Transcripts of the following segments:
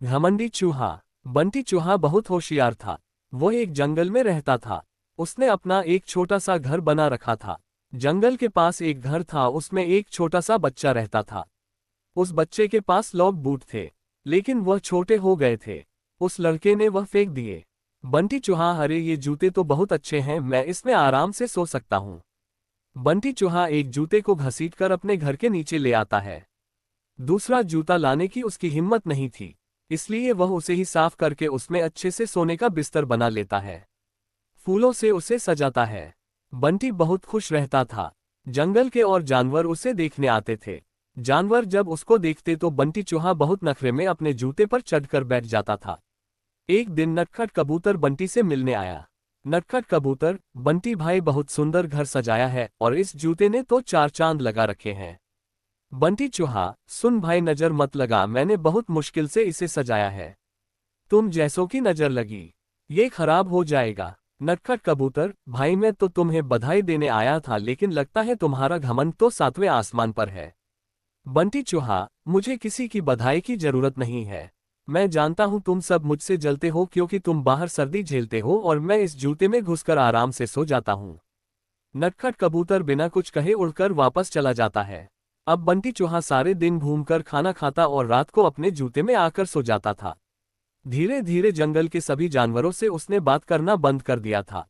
घमंडी चूहा। बंटी चूहा बहुत होशियार था। वो एक जंगल में रहता था। उसने अपना एक छोटा सा घर बना रखा था। जंगल के पास एक घर था, उसमें एक छोटा सा बच्चा रहता था। उस बच्चे के पास लॉक बूट थे, लेकिन वह छोटे हो गए थे। उस लड़के ने वह फेंक दिए। बंटी चूहा, अरे ये जूते तो बहुत अच्छे हैं, मैं इसमें आराम से सो सकता हूँ। बंटी चूहा एक जूते को घसीटकर अपने घर के नीचे ले आता है। दूसरा जूता लाने की उसकी हिम्मत नहीं थी, इसलिए वह उसे ही साफ करके उसमें अच्छे से सोने का बिस्तर बना लेता है। फूलों से उसे सजाता है। बंटी बहुत खुश रहता था। जंगल के और जानवर उसे देखने आते थे। जानवर जब उसको देखते तो बंटी चूहा बहुत नखरे में अपने जूते पर चढ़कर बैठ जाता था। एक दिन नटखट कबूतर बंटी से मिलने आया। नटखट कबूतर, बंटी भाई बहुत सुंदर घर सजाया है और इस जूते ने तो 4 चांद लगा रखे हैं। बंटी चूहा, सुन भाई, नजर मत लगा, मैंने बहुत मुश्किल से इसे सजाया है। तुम जैसों की नजर लगी, ये खराब हो जाएगा। नटखट कबूतर, भाई मैं तो तुम्हें बधाई देने आया था, लेकिन लगता है तुम्हारा घमंड तो 7वें आसमान पर है। बंटी चूहा, मुझे किसी की बधाई की जरूरत नहीं है। मैं जानता हूं तुम सब मुझसे जलते हो क्योंकि तुम बाहर सर्दी झेलते हो और मैं इस जूते में घुसकर आराम से सो जाता हूं। नटखट कबूतर बिना कुछ कहे उड़कर वापस चला जाता है। अब बंटी चूहा सारे दिन घूमकर खाना खाता और रात को अपने जूते में आकर सो जाता था। धीरे धीरे जंगल के सभी जानवरों से उसने बात करना बंद कर दिया था।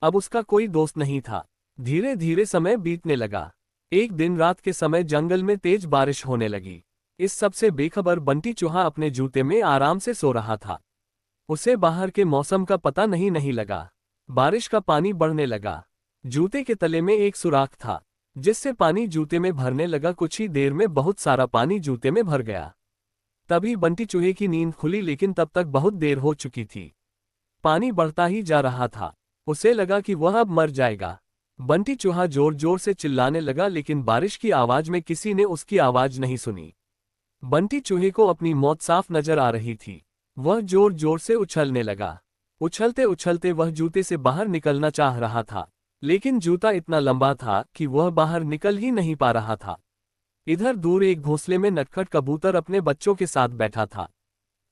अब उसका कोई दोस्त नहीं था। धीरे धीरे समय बीतने लगा। एक दिन रात के समय जंगल में तेज बारिश होने लगी। इस सब से बेखबर बंटी चूहा अपने जूते में आराम से सो रहा था। उसे बाहर के मौसम का पता नहीं लगा। बारिश का पानी बढ़ने लगा। जूते के तले में एक सुराख था, जिससे पानी जूते में भरने लगा। कुछ ही देर में बहुत सारा पानी जूते में भर गया। तभी बंटी चूहे की नींद खुली, लेकिन तब तक बहुत देर हो चुकी थी। पानी बढ़ता ही जा रहा था। उसे लगा कि वह अब मर जाएगा। बंटी चूहा जोर जोर से चिल्लाने लगा, लेकिन बारिश की आवाज में किसी ने उसकी आवाज नहीं सुनी। बंटी चूहे को अपनी मौत साफ नजर आ रही थी। वह जोर जोर से उछलने लगा। उछलते उछलते वह जूते से बाहर निकलना चाह रहा था, लेकिन जूता इतना लंबा था कि वह बाहर निकल ही नहीं पा रहा था। इधर दूर एक घोंसले में नटखट कबूतर अपने बच्चों के साथ बैठा था।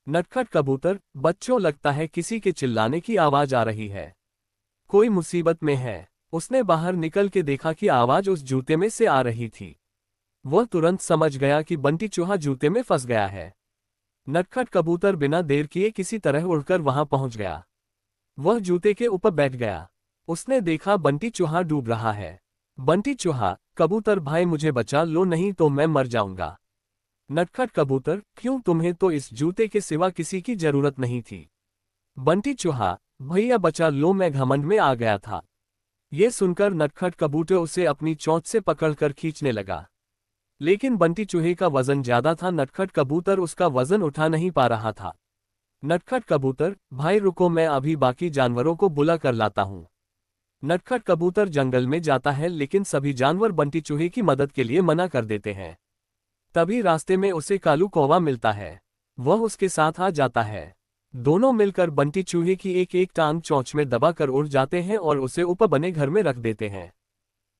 नटखट कबूतर, बच्चों, लगता है किसी के चिल्लाने की आवाज आ रही है। कोई मुसीबत में है। उसने बाहर निकल के देखा कि आवाज उस जूते में से आ रही थी। वह तुरंत समझ गया कि बंटी चूहा जूते में फंस गया है। नटखट कबूतर बिना देर किए किसी तरह उड़कर वहां पहुंच गया। वह जूते के ऊपर बैठ गया। उसने देखा बंटी चूहा डूब रहा है। बंटी चूहा, कबूतर भाई मुझे बचा लो, नहीं तो मैं मर जाऊंगा। नटखट कबूतर, क्यों, तुम्हें तो इस जूते के सिवा किसी की जरूरत नहीं थी। बंटी चूहा, भैया बचा लो, मैं घमंड में आ गया था। ये सुनकर नटखट कबूतर उसे अपनी चोंच से पकड़कर खींचने लगा, लेकिन बंटी चूहे का वजन ज्यादा था। नटखट कबूतर उसका वजन उठा नहीं पा रहा था। नटखट कबूतर, भाई रुको, मैं अभी बाकी जानवरों को बुला कर लाता हूँ। नटखट कबूतर जंगल में जाता है, लेकिन सभी जानवर बंटी चूहे की मदद के लिए मना कर देते हैं। तभी रास्ते में उसे कालू कौवा मिलता है। वह उसके साथ आ जाता है। दोनों मिलकर बंटी चूहे की एक एक टांग चोंच में दबाकर उड़ जाते हैं और उसे ऊपर बने घर में रख देते हैं।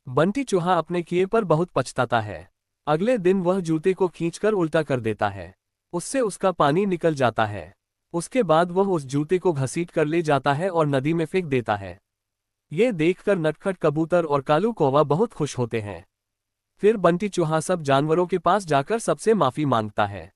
बंटी चूहा अपने किए पर बहुत पछताता है। अगले दिन वह जूते को खींचकर उल्टा कर देता है। उससे उसका पानी निकल जाता है। उसके बाद वह उस जूते को घसीट कर ले जाता है और नदी में फेंक देता है। ये देखकर नटखट कबूतर और कालू कौवा बहुत खुश होते हैं। फिर बंटी चूहा सब जानवरों के पास जाकर सबसे माफी मांगता है।